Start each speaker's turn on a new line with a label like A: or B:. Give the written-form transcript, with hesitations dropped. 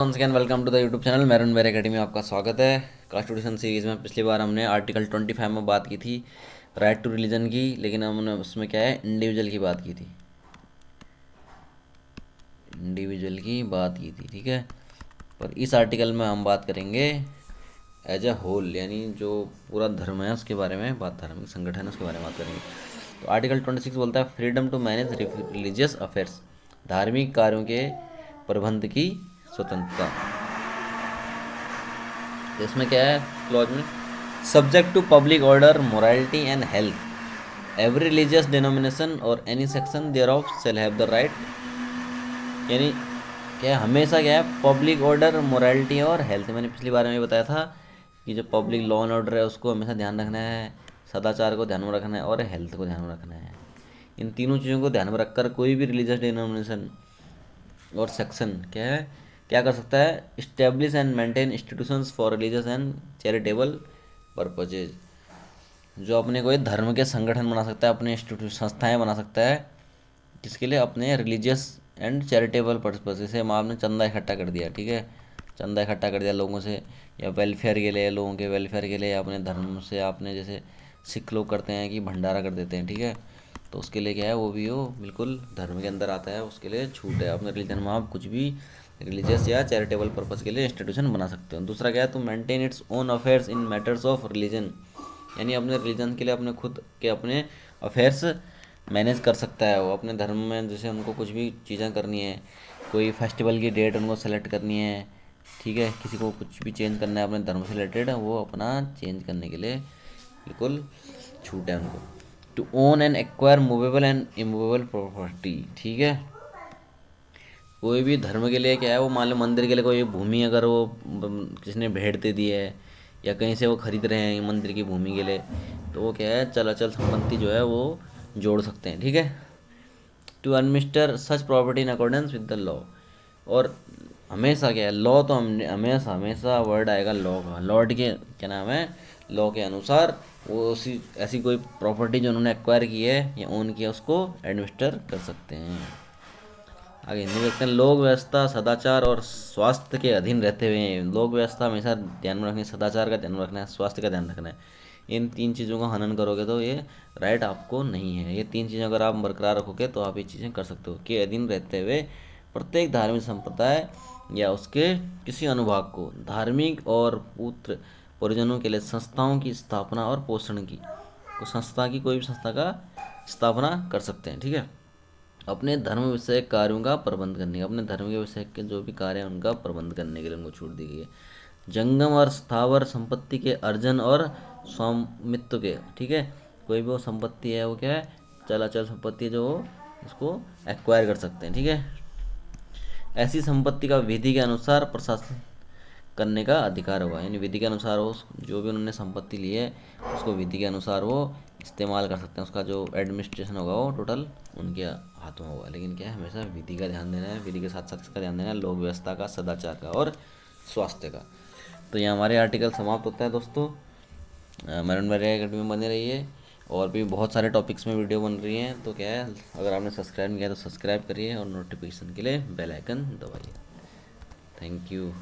A: Once again welcome to the YouTube channel Maroon Ware Academy में आपका स्वागत है। कॉन्स्टिट्यूशन सीरीज़ में पिछली बार हमने आर्टिकल 25 में बात की थी राइट टू रिलीजन की, लेकिन हमने उसमें क्या है इंडिविजुअल की बात की थी। ठीक है। पर इस आर्टिकल में हम बात करेंगे एज अ होल, यानी जो पूरा धर्म है उसके बारे में बात, धार्मिक संगठन है उसके बारे में बात करेंगे। तो आर्टिकल 26 बोलता है freedom to manage religious affairs, धार्मिक कार्यों के प्रबंध की स्वतंत्रता। इसमें क्या है क्लॉज में, subject to public order morality and health every religious denomination or any section thereof shall have the right, यानी क्या है हमेशा क्या है पब्लिक ऑर्डर मोरालिटी और हेल्थ। मैंने पिछली बार में बताया था कि जो पब्लिक लॉ एंड ऑर्डर है उसको हमेशा ध्यान रखना है, सदाचार को ध्यान में रखना है और हेल्थ को ध्यान में रखना है। इन तीनों चीज़ों को ध्यान में रखकर कोई भी रिलीजियस डिनोमिनेशन और सेक्शन क्या कर सकता है, establish and maintain institutions for religious and charitable purposes, जो अपने कोई धर्म के संगठन बना सकता है, अपने इंस्टीट्यूट संस्थाएं बना सकता है, किसके लिए, अपने रिलीजियस एंड चैरिटेबल पर्पज। जैसे आपने चंदा इकट्ठा कर दिया, ठीक है, चंदा इकट्ठा कर दिया लोगों से, या वेलफेयर के लिए, लोगों के वेलफेयर के लिए, अपने धर्म से आपने, जैसे सिख लोग करते हैं कि भंडारा कर देते हैं, ठीक है, तो उसके लिए क्या है वो भी हो बिल्कुल धर्म के अंदर आता है, उसके लिए छूट है। अपने रिलीजन में आप कुछ भी रिलीजियस या चैरिटेबल पर्पज़ के लिए इंस्टीट्यूशन बना सकते हो। दूसरा क्या है, तो maintain its own affairs in matters of religion, यानी अपने रिलीजन के लिए अपने खुद के अपने अफेयर्स मैनेज कर सकता है वो अपने धर्म में। जैसे उनको कुछ भी चीज़ें करनी है, कोई फेस्टिवल की डेट उनको सेलेक्ट करनी है, ठीक है, किसी को कुछ भी चेंज करना है अपने धर्म से रिलेटेड, वो अपना चेंज करने के लिए बिल्कुल छूट है उनको। To own and acquire movable and immovable property, ठीक है, कोई भी धर्म के लिए क्या है वो, मान लो मंदिर के लिए कोई भूमि अगर वो किसी ने भेंट दे दी है या कहीं से वो खरीद रहे हैं मंदिर की भूमि के लिए, तो वो क्या है चलाचल संपत्ति जो है वो जोड़ सकते हैं, ठीक है। To administer such property in accordance with the law, और हमेशा क्या है लॉ, तो हम हमेशा हमेशा वर्ड आएगा लॉ का, लॉर्ड के क्या नाम है, लॉ के अनुसार वो उसी ऐसी कोई प्रॉपर्टी जो उन्होंने एक्वायर की है या ओन किया उसको एडमिनिस्टर कर सकते हैं। आगे हिंदी में देखते हैं, लोक व्यवस्था सदाचार और स्वास्थ्य के अधीन रहते हुए, लोक व्यवस्था हमेशा ध्यान में रखनी है, सदाचार का ध्यान में रखना है, स्वास्थ्य का ध्यान रखना है। इन तीन चीज़ों का हनन करोगे तो ये राइट आपको नहीं है। ये तीन चीज़ें अगर आप बरकरार रखोगे तो आप ये चीज़ें कर सकते हो कि अधीन रहते हुए प्रत्येक धार्मिक संप्रदाय या उसके किसी अनुभाग को धार्मिक और पुत्र परिजनों के लिए संस्थाओं की स्थापना और पोषण की, को संस्था की कोई भी संस्था का स्थापना कर सकते हैं, ठीक है। अपने धर्म विषयक कार्यों का प्रबंध करने का, अपने धर्म के विषय के जो भी कार्य हैं उनका प्रबंध करने के लिए उनको छूट दी गई है। जंगम और स्थावर संपत्ति के अर्जन और स्वामित्व के, ठीक है, कोई भी वो संपत्ति है वो क्या है चलाचल संपत्ति है जो उसको एक्वायर कर सकते हैं, ठीक है। ऐसी संपत्ति का विधि के अनुसार प्रशासन करने का अधिकार होगा, यानी विधि के अनुसार वो जो भी उन्होंने संपत्ति ली है उसको विधि के अनुसार वो इस्तेमाल कर सकते हैं, उसका जो एडमिनिस्ट्रेशन होगा वो टोटल उनके हाथों होगा। लेकिन क्या है हमेशा विधि का ध्यान देना है, विधि के साथ साथ इसका ध्यान देना है लोक व्यवस्था का, सदाचार का और स्वास्थ्य का। तो ये हमारे आर्टिकल समाप्त होता है दोस्तों। मैरून वेर एकेडमी में बने रहिए, और भी बहुत सारे टॉपिक्स में वीडियो बन रही हैं। तो क्या है अगर आपने सब्सक्राइब किया तो सब्सक्राइब करिए और नोटिफिकेशन के लिए बेल आइकन दबाइए। Thank you.